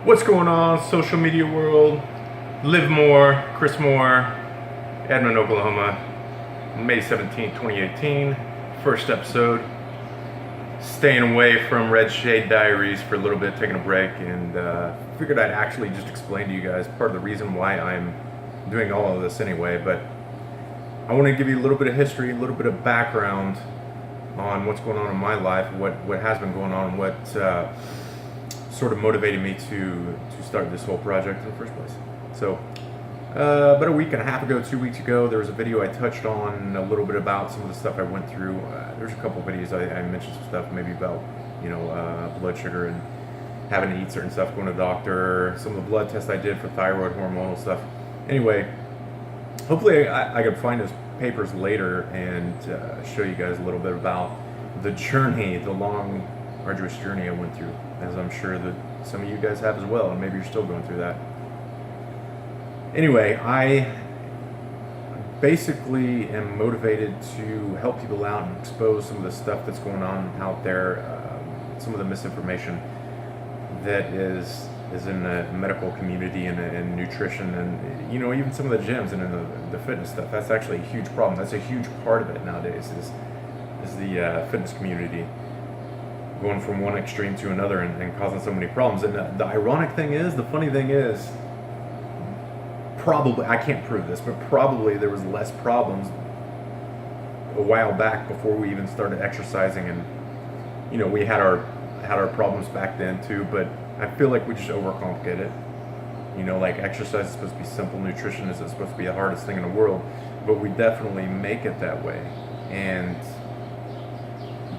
What's going on, social media world? Live More, Chris Moore, Edmond, Oklahoma, May 17th, 2018. First episode. Staying away from Red Shade Diaries for a little bit, taking a break, and figured I'd actually just explain to you guys part of the reason why I'm doing all of this anyway. But I want to give you a little bit of history, a little bit of background on what's going on in my life, what has been going on, what sort of motivated me to start this whole project in the first place. So about a week and a half ago, 2 weeks ago, there was a video I touched on a little bit about some of the stuff I went through. There's a couple of videos I mentioned some stuff maybe about blood sugar and having to eat certain stuff, going to the doctor, some of the blood tests I did for thyroid hormonal stuff. Anyway, hopefully I could find those papers later and show you guys a little bit about the journey, the long, arduous journey I went through, as I'm sure that some of you guys have as well, and maybe you're still going through that. Anyway, I basically am motivated to help people out and expose some of the stuff that's going on out there, some of the misinformation that is in the medical community and nutrition, and even some of the gyms and in the fitness stuff. That's actually a huge problem. That's a huge part of it nowadays is the fitness community going from one extreme to another and causing so many problems. And the ironic thing is, the funny thing is, probably, I can't prove this, but probably there was less problems a while back before we even started exercising, and we had our problems back then too, but I feel like we just overcomplicate it. Like exercise is supposed to be simple, nutrition is supposed to be the hardest thing in the world, but we definitely make it that way. And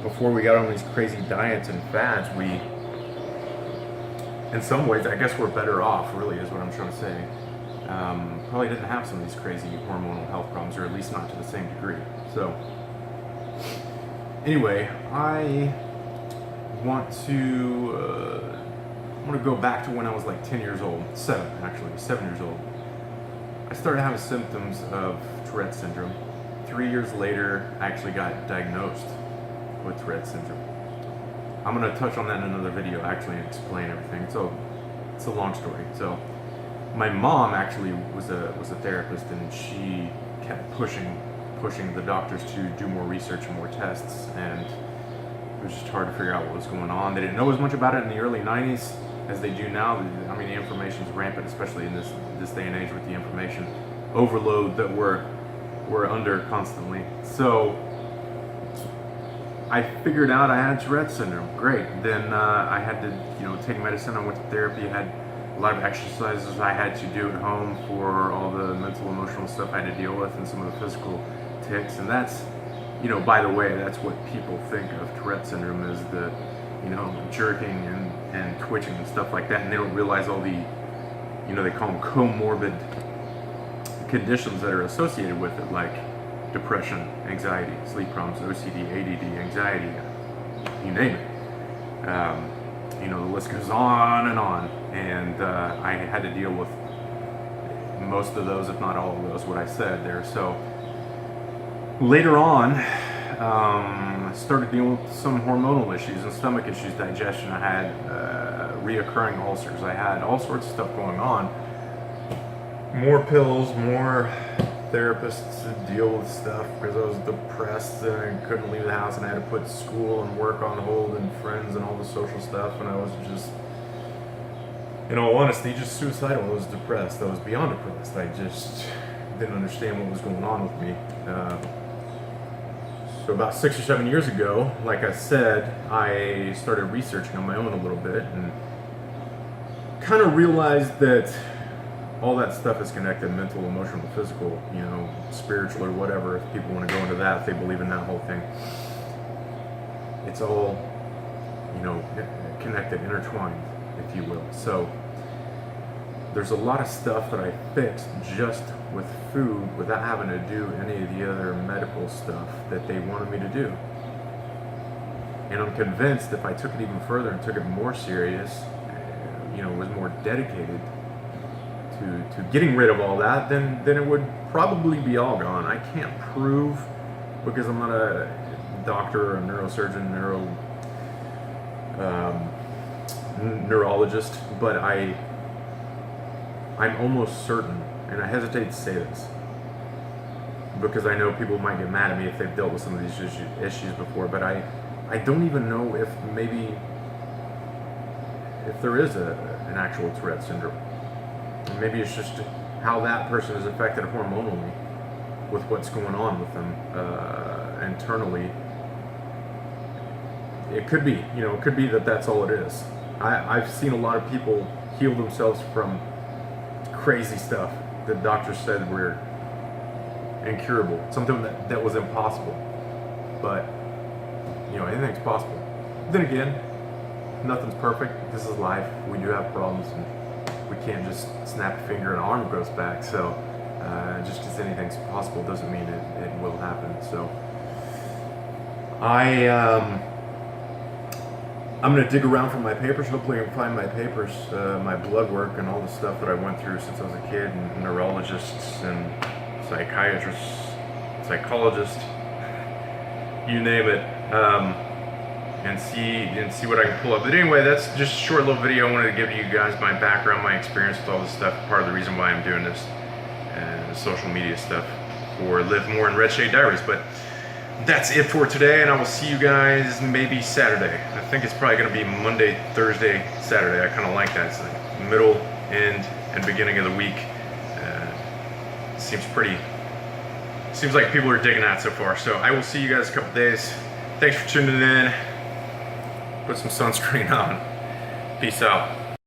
before we got on these crazy diets and fads, we, in some ways, I guess we're better off, really, is what I'm trying to say. Probably didn't have some of these crazy hormonal health problems, or at least not to the same degree. So, anyway, I want to go back to when I was like 10 years old, 7 years old. I started having symptoms of Tourette's syndrome. 3 years later, I actually got diagnosed with Tourette's syndrome. I'm going to touch on that in another video, actually, and explain everything. So it's a long story. So my mom actually was a therapist, and she kept pushing the doctors to do more research and more tests, and it was just hard to figure out what was going on. They didn't know as much about it in the early 90s as they do now. I mean, the information's rampant, especially in this day and age with the information overload that we're under constantly. So I figured out I had Tourette's syndrome. Great. Then I had to take medicine. I went to therapy. I had a lot of exercises I had to do at home for all the mental, emotional stuff I had to deal with, and some of the physical tics. And that's, by the way, that's what people think of Tourette's syndrome, is the, jerking and twitching and stuff like that. And they don't realize all the, they call them comorbid conditions that are associated with it, like depression, anxiety, sleep problems, OCD, ADD, anxiety, you name it. The list goes on and on. And I had to deal with most of those, if not all of those, what I said there. So later on, I started dealing with some hormonal issues and stomach issues, digestion. I had reoccurring ulcers. I had all sorts of stuff going on. More pills, more therapists to deal with stuff, because I was depressed and I couldn't leave the house, and I had to put school and work on hold and friends and all the social stuff, and I was just, in all honesty, just suicidal. I was depressed. I was beyond depressed. I just didn't understand what was going on with me. So about 6 or 7 years ago, like I said, I started researching on my own a little bit, and kind of realized that all that stuff is connected: mental, emotional, physical, spiritual, or whatever, if people want to go into that, if they believe in that whole thing. It's all, connected, intertwined, if you will. So there's a lot of stuff that I fixed just with food without having to do any of the other medical stuff that they wanted me to do. And I'm convinced if I took it even further and took it more serious, was more dedicated to getting rid of all that, then it would probably be all gone. I can't prove, because I'm not a doctor or a neurosurgeon, neurologist, but I'm almost certain, and I hesitate to say this because I know people might get mad at me if they've dealt with some of these issues before, but I don't even know if there is an actual Tourette syndrome. Maybe it's just how that person is affected hormonally with what's going on with them internally. It could be, it could be that that's all it is. I've seen a lot of people heal themselves from crazy stuff that doctors said were incurable, something that was impossible. But, anything's possible. Then again, nothing's perfect. This is life. We do have problems, and we can't just snap a finger and an arm grows back. So, just because anything's possible doesn't mean it will happen. So, I'm going to dig around for my papers. Hopefully I can find my papers, my blood work and all the stuff that I went through since I was a kid, and neurologists and psychiatrists, psychologists, you name it, and see what I can pull up. But anyway, that's just a short little video. I wanted to give you guys my background, my experience with all this stuff, part of the reason why I'm doing this, and social media stuff, or Live More in Red Shade Diaries. But that's it for today, and I will see you guys maybe Saturday. I think it's probably going to be Monday, Thursday, Saturday. I kind of like that. It's like middle, end, and beginning of the week. Seems like people are digging that so far. So I will see you guys in a couple days. Thanks for tuning in. Put some sunscreen on. Peace out.